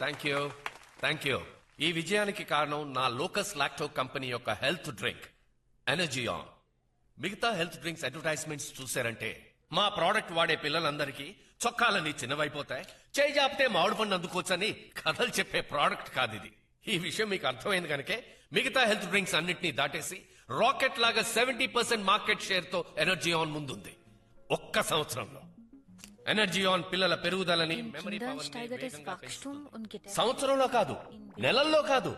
Thank you. ఈ విజయానికి కారణం నా లోకస్ లాక్టో కంపెనీ యొక్క హెల్త్ డ్రింక్ ఎనర్జీ ఆన్. మిగతా హెల్త్ డ్రింక్స్ అడ్వర్టైజ్మెంట్స్ చూసారంటే మా ప్రోడక్ట్ వాడే పిల్లలందరికీ చొక్కాలన్నీ చిన్నవైపోతాయి, చేయి జాపితే మామిడి పండు అందుకోవచ్చని కథలు చెప్పే ప్రోడక్ట్ కాదు ఇది. ఈ విషయం మీకు అర్థమైంది కనుకే మిగతా హెల్త్ డ్రింక్స్ అన్నింటినీ దాటేసి రాకెట్ లాగా 70% మార్కెట్ షేర్ తో ఎనర్జీ ఆన్ ముందుంది. ఒక్క సంవత్సరంలో ఎనర్జీ ఆన్ పిల్లల పెరుగుదలని, మెమరీ పవర్, సంవత్సరంలో కాదు, నెలల్లో కాదు,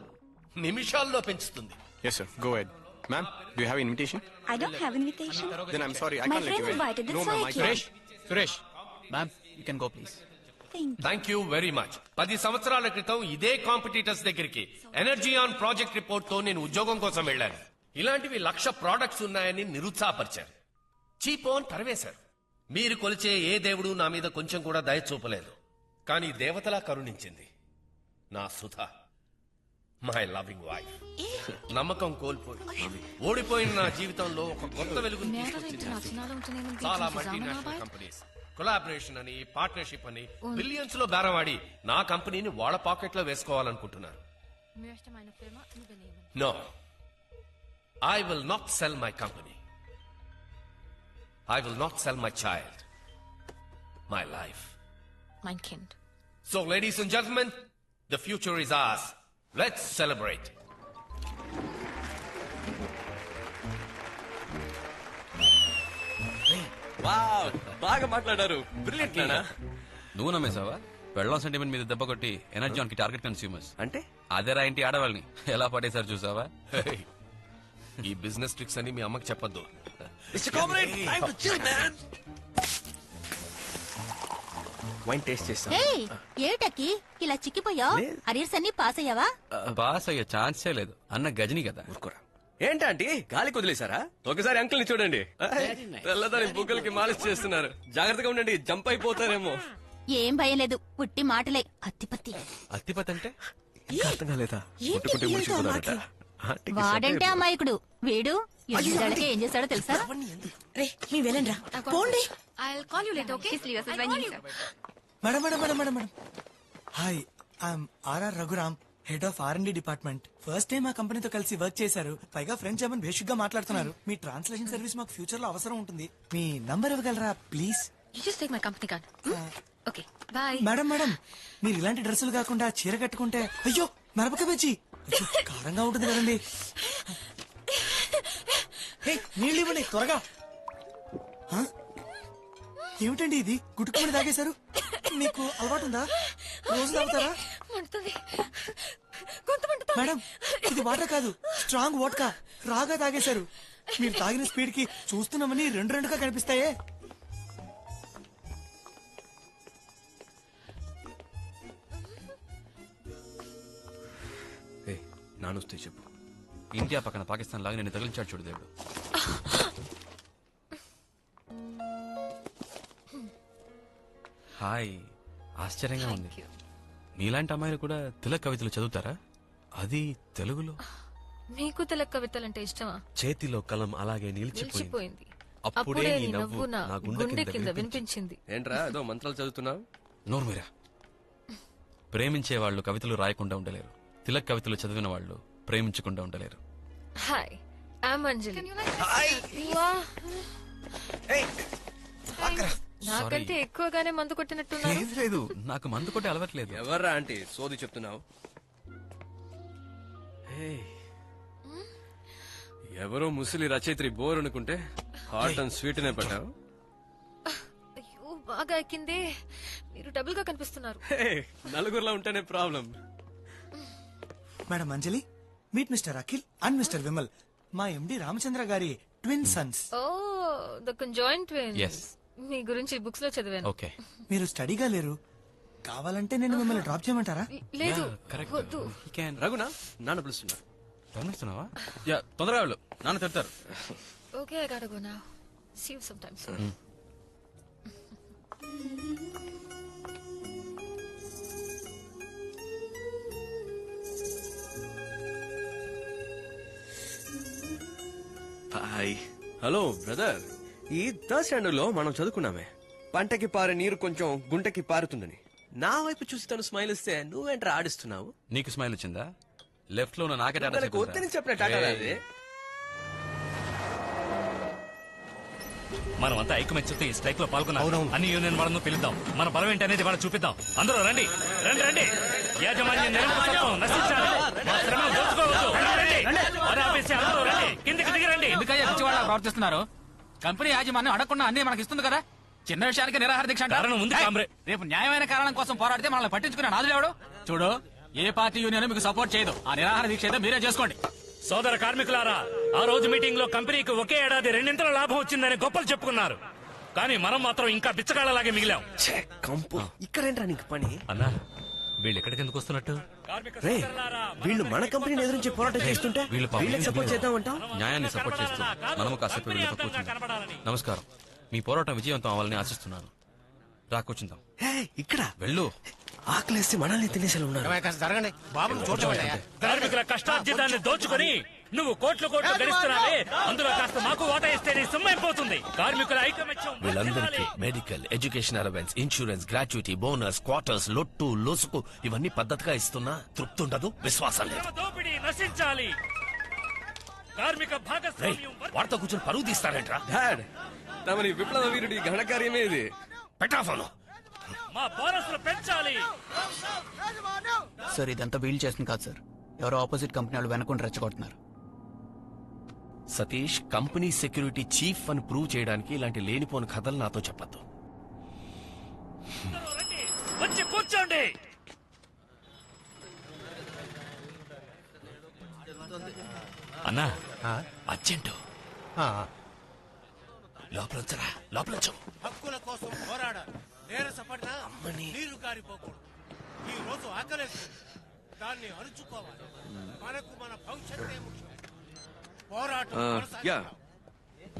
నిమిషాల్లో పెంచుతుంది. Yes, sir. Go ahead. Ma'am, do you have an invitation? I don't have invitation. Then I'm sorry, I My can't let friend you in. invited, that's No, why ma'am, I I came. can't. Suresh ma'am you can go please. Thank you very much. 10 సంవత్సరాల క్రితం ఇదే competitors దగ్గరికి energy on project report తో నేను ఉద్యోగం కోసం వెళ్ళాను. ఇలాంటివి 1,00,000 ప్రోడక్ట్స్ ఉన్నాయని నిరుత్సాహపరిచారు, చీపో అని తరివేశారు. మీరు కొలిచే ఏ దేవుడు నా మీద కొంచెం కూడా దయ చూపలేదు, కానీ దేవతలా కరుణించింది నా సుధా, మై లవింగ్ వైఫ్. నమ్మకం కోల్పోయి ఓడిపోయిన నా జీవితంలో ఒక కొత్త వెలుగును తీసుకొచ్చింది. చాలా మల్టీనేషనల్ కంపెనీస్ కొలాబరేషన్ అని, పార్ట్నర్షిప్ అని బిలియన్స్ లో బేరవాడి నా కంపెనీని వాళ్ళ పాకెట్ లో వేసుకోవాలనుకుంటున్నారు. No, I will not sell my company. I will not sell my child, my life. Mein Kind. So, ladies and gentlemen, the future is ours. Let's celebrate. Wow, బాగా మాట్లాడారు. బ్రిలియంట్ నానా. నువ్వు నమ్మేశావా? పెళ్ళం సెంటిమెంట్ మీద దెబ్బ కొట్టి ఎనర్జీ ఆన్ కి target consumers అంటే అదేరా ఇంటి ఆడవాళ్ళని ఎలా పడేశారు చూసావా? Hey, ఈ బిజినెస్ ట్రిక్స్ అని మీ అమ్మకి చెప్పొద్దు. వైన్ టేస్ట్ చేస్తా. ఏటకి ఇలా చిక్కిపోయా? అరియర్స్ అన్ని పాస్ అయ్యావా? పాస్ అయ్యే ఛాన్సే లేదు. అన్న గజని కదా. ఏంటంటే గాలికి వదిలేశారా? ఒకసారి అంకుల్ ని చూడండి, తెల్లదాని బుగ్గలకి మాలిష్ చేస్తున్నారు. జాగ్రత్తగా ఉండండి, జంప్ అయిపోతారేమో. ఏం భయం లేదు, పుట్టి మాటలే. అత్తిపత్తి. అత్తిపతి అంటే అర్థం కాలేదా? ముట్టుకుంటే ముడిచిపోతాడట. వాడంటే అమాయకుడు, వీడు ఎదుగుదలకే ఏం చేశాడో తెలుసా? రే మీ వెళ్ళండి రా, పోండి. Madam madam madam madam madam hi, I'm RR Raghuram, head of R&D department. First time మా కంపెనీతో కలిసి వర్క్ చేశారు, పైగా ఫ్రెంచ్ జర్మన్ బేసిక్ గా మాట్లాడుతున్నారు. మీ ట్రాన్స్లేషన్ సర్వీస్ మాకు ఫ్యూచర్ లో అవసరం ఉంటుంది. మీ నంబర్ ఇవ్వగలరా ప్లీజ్? మేడం మేడం, మీరు ఇలాంటి డ్రెస్సులు కాకుండా చీర కట్టుకుంటే, అయ్యో మిరపకాయ బజ్జి కారంగా ఉంటుంది కదండి. నీళ్ళు ఇవ్వండి త్వరగా. ఏమిటండి ఇది, గుట్టుకుని తాగేశారు? మీకు అలవాటు ఉందా? రోజు తాగుతారా? మేడం ఇది వాటర్ కాదు, స్ట్రాంగ్ వోడ్కా. రాగా తాగేశారు. మీరు తాగిన స్పీడ్ కి చూస్తున్నామని రెండుగా కనిపిస్తాయే. నానొస్తే చెప్పు. ఇండియా పక్కన పాకిస్తాన్ లాగా నేను తగిలించాడు చూడు దేవుడు. హాయ్, ఆశ్చర్యంగా ఉంది. నీలాంటి అమ్మాయిలు కూడా తిలక్ కవితలు చదువుతారా? అది తెలుగులో. మీకు తిలక్ కవితలంటే ఇష్టమా? చేతిలో కలం అలాగే నిలిచిపోయింది. అప్పుడే నీ నవ్వు నా గుండె కింద వినిపించింది. ఏంట్రా ఏదో మంత్రాలు చదువుతున్నావు? నోర్మీరా. ప్రేమించే వాళ్ళు కవితలు రాయకుండా ఉండలేరు, తిలక్ కవితలు చదివిన వాళ్ళు ప్రేమించకుండా ఉండలేరు. హాయ్, ఐఎమ్ అంజలి. నాకంటే ఎక్కువగానే మందు కొట్టినట్టున్నారు. లేదు, నాకు మందు కొట్టే అలవాట్లేదు. ఎవర్రా ఆంటీ సోది చెప్తున్నావు? ఎవరో ముసలి రచయిత్రి బోర్ అనుకుంటే హాట్ అండ్ స్వీట్ నే పెట్టావు. అయ్యో బాగా ఎక్కిందే. మీరు డబుల్ గా కనిపిస్తున్నారు. నలుగురులా ఉంటేనే problem. Madam Anjali, meet mister Akhil and mister Vimal, మా ఎండి రామచంద్ర గారి twin sons. Oh, the conjoined twins. Yes. మీ గురించి బుక్స్ లో చదివాను. ఓకే. మీరు స్టడీగా లేరు, కావాలంటే నేను మిమ్మల్ని డ్రాప్ చేయమంటారా? లేదు, కరెక్ట్. వద్దు. రఘునా, నాన్న పిలుస్తున్నా. గమనిస్తున్నావా? యా, తొందరగా వెళ్ళు, నాన్న తిడతారు. Okay, I gotta go now. See you sometime soon. Hi. Hello brother, ఈ థర్డ్ స్టాండర్డ్ లో మనం చదువుకున్నామే, పంటకి పారే నీరు కొంచెం గుంటకి పారుతుందని. నా వైపు చూసి తను స్మైల్ ఇస్తే నువ్వేంట్రా ఆడిస్తున్నావు? నీకు స్మైల్ వచ్చిందా? లెఫ్ట్ లో ఉన్న నాకే టాటా తనకు వద్దని చెప్పిన టాటా అది. మనమంతా ఐకమత్యంతో ఈ స్ట్రైక్ లో పాల్గొన్నాం. అన్ని యూనియన్ వాళ్ళను పిలుద్దాం. మన బలం ఏంటి అనేది వాళ్ళకి చూపిద్దాం. అందరూ రండి రండి రండి. యాజమాన్యం నిరంకుశత్వం నశించాలి. మా శ్రమను దోచుకోవద్దు. రండి. వారి ఆఫీస్ అందరూ రండి. కిందికి దిగి రండి. ఎందుకయ్యా పిచ్చివాళ్ళ ప్రవర్తిస్తున్నారు? కంపెనీ యాజమాన్యం అడగకుండా అన్ని మనకి ఇస్తుంది కదా. చిన్న విషయానికి నిరాహార దీక్ష అంటారు. కారణం ఉంది కామ్రే. రేపు న్యాయమైన కారణం కోసం పోరాడితే మనల్ని పట్టించుకునే నాదులేవాడు. చూడు, ఏ పార్టీ యూనియన్ మీకు సపోర్ట్ చేయదు. ఆ నిరాహార దీక్ష అయితే మీరే చేసుకోండి. సోదర కార్మికులారా, ఆ రోజు మీటింగ్ లో కంపెనీకి ఒకే ఏడాది 2 లాభం వచ్చిందని గొప్పలు చెప్పుకున్నారు. కానీ మనం మాత్రం ఇంకా బిచ్చగాళ్ళలాగే మిగిలాం. ఛే, కంపు ఇక్కడేంట్రా నీకు పని? అన్నా, వీళ్ళు ఎక్కడికి ఎందుకు వస్తున్నట్టు? రే, వీళ్ళు మన కంపెనీని ఎదురించి పోరాటం చేస్తుంటే వీళ్ళు పాపం వీళ్ళకి సపోర్ట్ చేద్దామంటావు? న్యాయాన్ని సపోర్ట్ చేస్తూ మనము కాసేపు వెళ్ళి కూర్చుందాం. నమస్కారం. మీ పోరాటం విజయవంతం అవ్వాలని ఆశిస్తున్నాను. రా కూర్చుందాం. హే, ఇక్కడ వెళ్ళు. ఆకలేస్తే మనల్ని తినేసేలా ఉన్నారు. జరగండి బాబు, కార్మికుల కష్టార్జితాన్ని దోచుకొని నువ్వు కోట్లు గడిస్తున్నావే, అందులో కాస్త మాకు వాటా ఇస్తే నీ సొమ్మైపోతుంది. కార్మికుల ఐకమత్యం వీళ్ళందరికీ medical, education allowance, insurance, gratuity, bonus, quarters, లొట్టు, లొసుకు ఇవన్నీ పద్ధతిగా ఇస్తున్నా తృప్తి ఉండదు, విశ్వాసం లేదు. దోపిడీ నశించాలి. కార్మిక భాగస్వామ్యం వార్త కూర్చొని పరువు తీస్తారంట్రా. డాడ్, తమని విప్లవ వీరుడి ఘనకార్యమే ఇది. పెట్టాఫోను. మా బోనస్లు పెంచాలి. సార్, ఇదంతా వీలు చేస్తుంది కాదు సార్. ఎవరో ఆపోజిట్ కంపెనీ వాళ్ళు వెనకుండా రెచ్చగొడుతున్నారు. సతీష్, కంపెనీ సెక్యూరిటీ చీఫ్ అని ప్రూవ్ చేయడానికి ఇలాంటి లేనిపోని కథలు నాతో చెప్పద్దు. వచ్చి కూర్చోండి. అన్నా, అర్జెంటు లోపలంచరా, లోపలంచు. హక్కుల కోసం పోరాడాలి. నీరసపడినా నీరు కారిపోకూడదు. ఈ రోజు ఆకలేస్తుంది, దాన్ని అరుచుకోవాలి. మనకు మన భవిష్యత్తే ముఖ్యం. పోరాటం యా,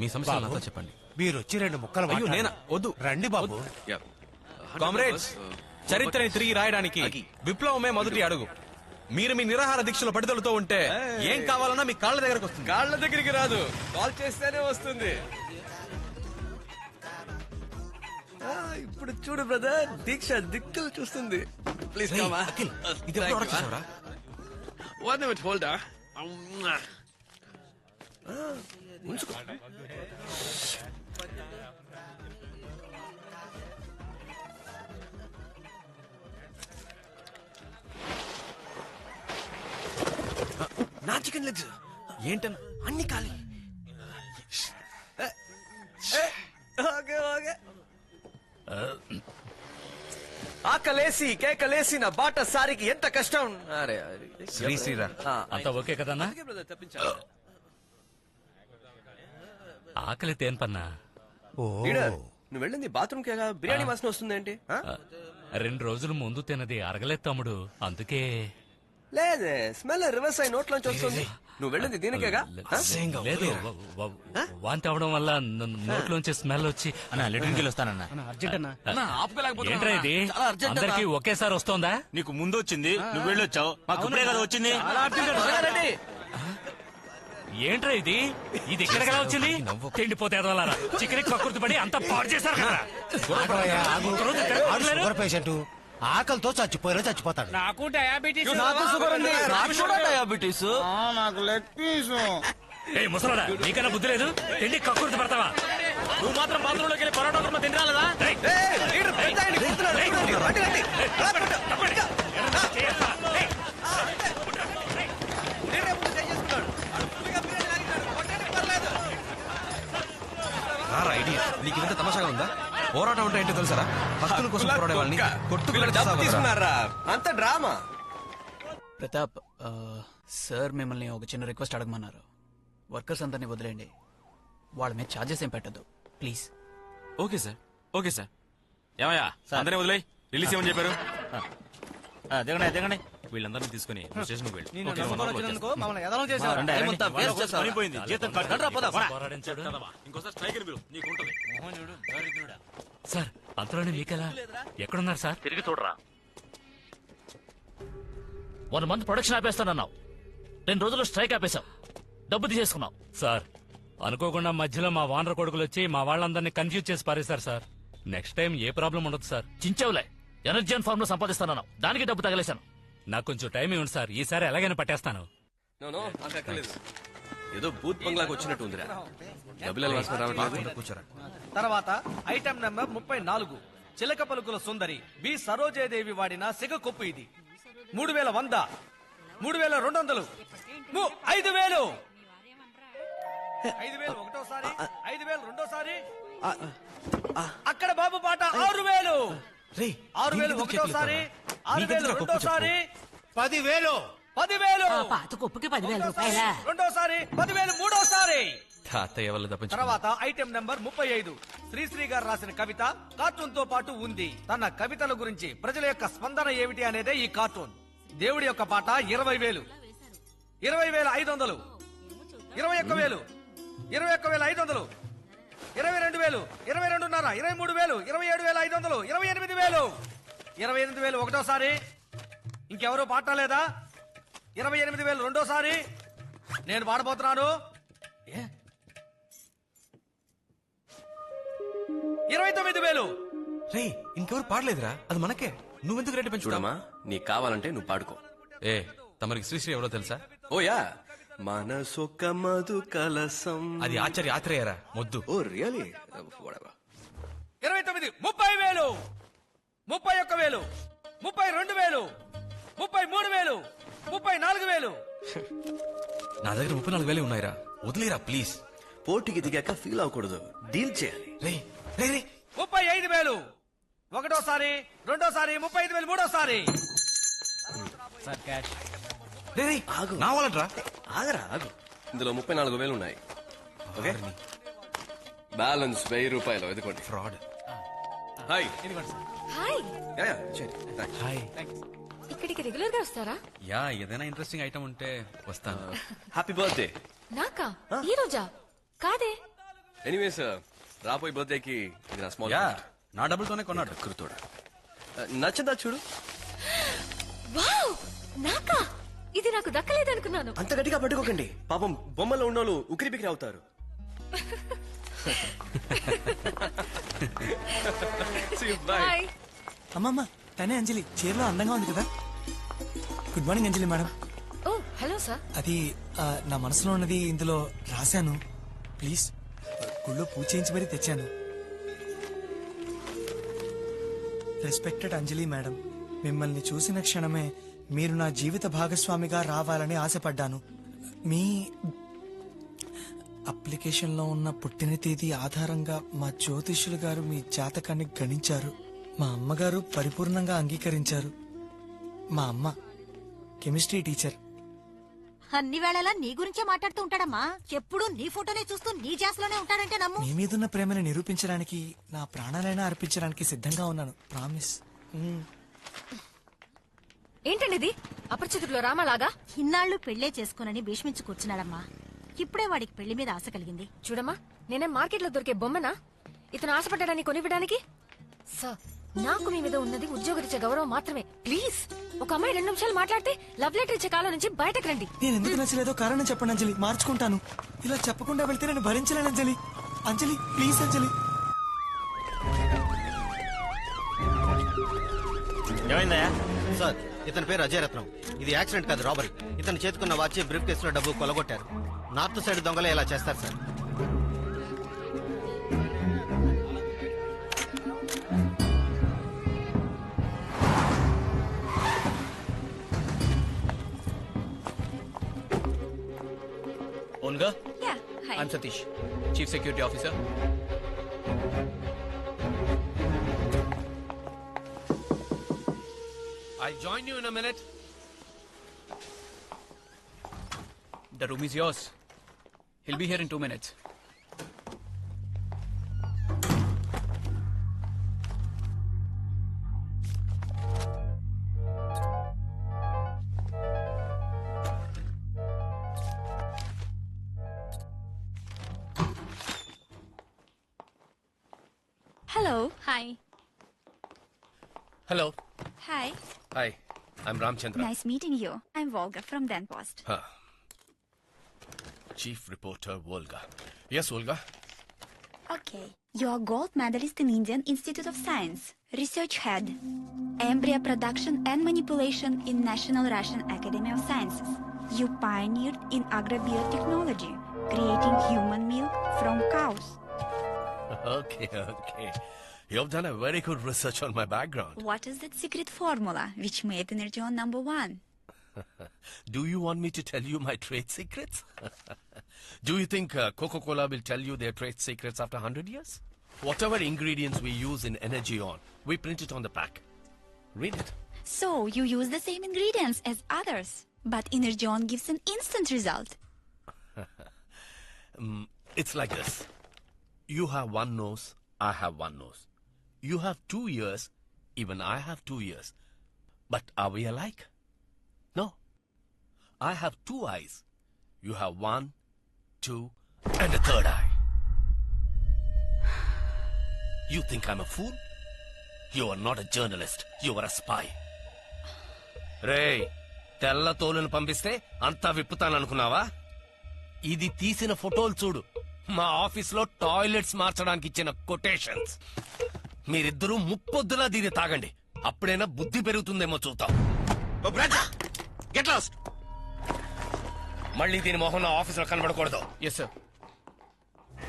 మీ సమస్య నాతో చెప్పండి. మీరు వచ్చి 2 ముక్కలు అయ్యో, నేనా? వద్దు. రండి బాబు. యా. కామ్రేడ్స్, చరిత్రని తిరిగి రాయడానికి విప్లవమే మొదటి అడుగు. మీరు మీ నిరాహార దీక్షలో పట్టుదలతో ఉంటే ఏం కావాలన్నా మీ కాళ్ళ దగ్గరకు వస్తుంది. కాళ్ళ దగ్గరికి రాదు, కాల్ చేస్తేనే వస్తుంది. ఇప్పుడు చూడు బ్రదర్, దీక్ష దిక్కులు చూస్తుంది. Please come. ఇది ఎప్పుడు ఆర్డర్ చేశావురా? One minute hold. ఉంచుకో. నా చికెన్ లెగ్స్ ఏంటన్నా? అన్ని ఖాళీ. Okay okay. ఆకలేసి కేకలేసి నా బాట సారికి ఎంత కష్టం. అరే శ్రీరా, అంతా ఓకే కదన్నా? ఆకలి తేన్ పన్నా. నువ్వు వెళ్ళింది బాత్రూమ్ కేగా, బిర్యానీ వాసన వస్తుందేంటి? 2 రోజుల ముందు తినది అరగలేదు తమ్ముడు, అందుకే. లేదే, స్మెల్ రివర్స్ అయి నోట్లోంచి వస్తుంది. నువ్వు వెళ్ళింది దీనికేగా? లేదు, వాంతి అవడం వల్ల నోట్లోంచి స్మెల్ వచ్చి ఏంట్రా ఇది? అందరికి ఒకేసారి వస్తోందా? నీకు ముందు వచ్చింది, నువ్వు వెళ్ళొచ్చావు. మాకు ఇప్పుడే కదా వచ్చింది. ఏంట్రా ఇది? ఇది ఎక్కడికలా వచ్చింది? తిండిపోతే ఎదవాలారా చికెన్ కక్కుర్తి పడి అంతా పాడు చేశారు కదా. ఒక్కరోజు తినలేరు? షుగర్ పేషెంట్ ఆకలితో చచ్చిపోతాడు. నాకు డయాబెటీస్. డయాబెటీస్. నాకు లెగ్ పీసు. ఏ ముసలాడా, నీకన్నా బుద్ధి లేదు? తిండి కక్కుర్తి పడతావా? నువ్వు మాత్రం బాత్రూంలోకి వెళ్ళి పరోటా కుర్మ తినరాలదా? నీకు ఇంత తమాషాగా ఉందా? పోరాటం అంటే ఏంటో తెలుసారా? హక్కుల కోసం పోరాడే వాళ్ళని తీసుకున్నారా? అంత డ్రామా. ప్రతాప్, సార్ మిమ్మల్ని ఒక చిన్న రిక్వెస్ట్ అడగమన్నారు. వర్కర్స్ అందరినీ వదిలేండి. వాళ్ళ మీద ఛార్జెస్ ఏం పెట్టద్దు please. Okay sir, okay sir. ఏమయ్యా, అందరినీ వదిలే రిలీజ్ చేయమని చెప్పారు. దిగండి దిగండి. వీళ్ళందరినీ తీసుకుని స్టేషన్కి వెళ్ళి సార్, అంతలోనే మీకెలా? ఎక్కడున్నారు సార్? తిరిగి చూడరా. 1 మంత్ ప్రొడక్షన్ ఆపేస్తానన్నావు, 2 రోజులు స్ట్రైక్ ఆపేశావు, డబ్బు తీసేసుకున్నావు. సార్, అనుకోకుండా మధ్యలో మా వానర కొడుకులు వచ్చి మా వాళ్ళందరినీ కన్ఫ్యూజ్ చేసి పారేశారు సార్. నెక్స్ట్ టైం ఏ ప్రాబ్లం ఉండదు సార్. చించావులే, ఎనర్జీ ఫార్మ్ లో సంపాదిస్తానన్నావు, దానికి డబ్బు తగలేశాను. నాకు కొంచెం టైం ఇవ్వండి సార్, ఈసారి ఎలాగైనా పట్టేస్తాను. నో నాకు అక్కర్లేదు. ఏదో బూత్ బంగ్లాకి వచ్చినట్టు ఉందిరా. డబ్బులు ఎలా వాసన రావట్లేదు. కూర్చోరా. తర్వాత ఐటమ్ నెంబర్ 34 చిలక పలుకుల సుందరి బి సరోజాదేవి వాడిన సిగ కొప్పు. ఇది 3100, 3200, 5000, 5000 ఒకటోసారి, 5000 రెండోసారి. అక్కడ బాబు పాట 6000, 6000 ఒకటోసారి, 6000 రెండోసారి, 10,000, 10,000 పాత కొప్పుకి 10,000 రూపాయలా? రెండోసారి, 10,000 మూడోసారి. తాతయ్య వల్ల తప్పించు. తర్వాత ఐటెం నెంబర్ 35 శ్రీశ్రీ గారు రాసిన కవిత కార్టూన్ తో పాటు ఉంది. తన కవితల గురించి ప్రజల యొక్క స్పందన ఏమిటి అనేదే ఈ కార్టూన్. దేవుడి యొక్క పాట 20,000, 20,500, 21,000, 21,500, 22,000, 22,500, 23,000, 27,500, 28,000, 28,000 ఒకటోసారి. ఇంకెవరూ పాడలేదా? 28,000 రెండోసారి. నేను పాడబోతున్నాను. 29,000. రే ఇంకెవరు పాడలేదురా, అది మనకే. నువ్వెందుకు రేటు పెంచుతామా? చూడమ్మా, నీకు కావాలంటే నువ్వు పాడుకో. ఏ తమరికి శ్రీశ్రీ ఎవరో తెలుసా? ఓయా, మనసొక్క మధు కలసం. అది ఆచార్య ఆత్రేయరా మొద్దు. Oh really? 29, 30,000, 31,000, 32,000, 33,000, 34,000. నా దగ్గర 34,000 ఉన్నాయిరా, వదిలేరా ప్లీజ్. పోటీకి దిగాక ఫీల్ అవ్వకూడదు, డీల్ చేయాలి. రే రే రే 35,000 ఒకటోసారి, రెండోసారి, 35,000 మూడోసారి. రే రే నా వాళ్ళట్రా. ఆగరా ఆగు. ఇందులో 34,000 ఉన్నాయి. ఓకే, బ్యాలెన్స్ 1,000 రూపాయలు. ఎదుకోండి. ఫ్రాడ్. హాయ్. Hi, hi. ఇక్కడికి రెగ్యులర్ గా వస్తారా? యా, ఏదైనా ఇంట్రెస్టింగ్ ఐటమ్ ఉంటే వస్తాను. Happy birthday. నాకా? ఈ రోజా? కాదే. ఎనీవేస్, రాబోయే బర్త్డేకి ఇది నా స్మాల్. యా, నా డబ్బులతోనే కొన్నాడు. కురుతోడా నచ్చదా చూడు. వావ్, నాకా? ఇది నాకు దక్కలేదనుకున్నాను. అంత గట్టిగా పట్టుకోకండి, పాపం బొమ్మలో ఉన్నోళ్ళు ఉక్కిరి బిక్కిరి అవుతారు. హాయ్. అమ్మమ్మ, తనే అంజలి. చీరలో అందంగా ఉంది కదా. గుడ్ మార్నింగ్ అంజలి మేడం. ఓ హలో సార్. అది నా మనసులో ఉన్నది ఇందులో రాశాను. ప్లీజ్, గుళ్ళో పూజ చేయించి మరీ తెచ్చాను. రెస్పెక్టెడ్ అంజలి మేడం, మిమ్మల్ని చూసిన క్షణమే మీరు నా జీవిత భాగస్వామిగా రావాలని ఆశపడ్డాను. మీ అప్లికేషన్లో ఉన్న పుట్టిన తేదీ ఆధారంగా మా జ్యోతిష్యులు గారు మీ జాతకాన్ని గణించారు. మా అమ్మగారు పరిపూర్ణంగా అంగీకరించారు. మా అమ్మ కెమిస్ట్రీ టీచర్. అన్ని వేళలా నీ గురించే మాట్లాడుతూ ఉంటాడమ్మా. ఎప్పుడు నీ ఫోటోనే చూస్తూ నీ జాస్లోనే ఉంటాడంటే నమ్ము. మీ మీదున్న ప్రేమను నిరూపించడానికి నా ప్రాణాలైనా అర్పించడానికి సిద్ధంగా ఉన్నాను. ప్రామిస్. ఏంటండి ఇది? అపరిచితుల్లో రామలాగా ఇన్నాళ్లు పెళ్లే చేసుకోనని భీష్మించి కూర్చున్నాడమ్మా. ఇప్పుడే వాడికి పెళ్లి మీద ఆశ కలిగింది. చూడమ్మా, నేనే మార్కెట్ లో దొరికే బొమ్మనా ఇతను ఆశపడ్డాడని కొనివ్వడానికి? సార్, నాకు మీ మీద ఉన్నది ఉద్యోగరీత్యా గౌరవం మాత్రమే. ప్లీజ్, ఒక అమ్మాయి 2 నిమిషాలు మాట్లాడితే లవ్ లెటర్ ఇచ్చే కాలం నుంచి బయటకు రండి. నేను ఎందుకు నచ్చలేదో కారణం చెప్పండి అంజలి, మార్చుకుంటాను. ఇలా చెప్పకుండా వెళ్తే నేను భరించలేను అంజలి. అంజలి ప్లీజ్ అంజలి. ఏమైందయ్యా? సార్, ఇతని పేరు అజయ్ రత్నం. ఇది యాక్సిడెంట్ కాదు, రాబరీ. ఇతను చేతుకున్న వాచ్, బ్రీఫ్ కేసులో డబ్బు కొలగొట్టారు. నార్త్ సైడ్ దొంగలే ఇలా చేస్తారు sir. Olga? Yeah, hi. I'm Satish, Chief Security Officer. I'll join you in a minute. The room is yours. He'll be here in 2 minutes. Hello. Hi. Hello. Hi. Hi, I'm Ramchandra. Nice meeting you. I'm Volga from then post. Chief reporter Volga. Yes, Volga. Okay. Your gold medalist in Indian Institute of Science. Research Head, Embryo Production and Manipulation in National Russian Academy of Sciences. You pioneered in agrobiotechnology, creating human milk from cows. Okay. You've done a very good research on my background. What is that secret formula which made Energeon #1? Do you want me to tell you my trade secrets? Do you think Coca-Cola will tell you their trade secrets after 100 years? Whatever ingredients we use in Energeon, we print it on the pack. Read it. So, you use the same ingredients as others, but Energeon gives an instant result. It's like this. You have one nose, I have one nose. You have 2 ears, even I have 2 ears. But are we alike? No. I have 2 eyes. You have 1, 2, and a 3rd eye. You think I'm a fool? You are not a journalist. You are a spy. రేయ్, తెల్ల తోలును పంపిస్తే అంతా విప్పుతాననుకున్నావా? ఇది తీసిన ఫోటోలు చూడు. మా ఆఫీస్లో టాయిలెట్స్ మార్చడానికి ఇచ్చిన కొటేషన్స్. మీరిద్దరూ ముప్పొద్దులా దీన్ని తాగండి. అప్పుడైనా బుద్ధి పెరుగుతుందేమో చూద్దాం. మళ్ళీ దీని మొహం నా ఆఫీసులో కనబడకూడదు. Yes sir.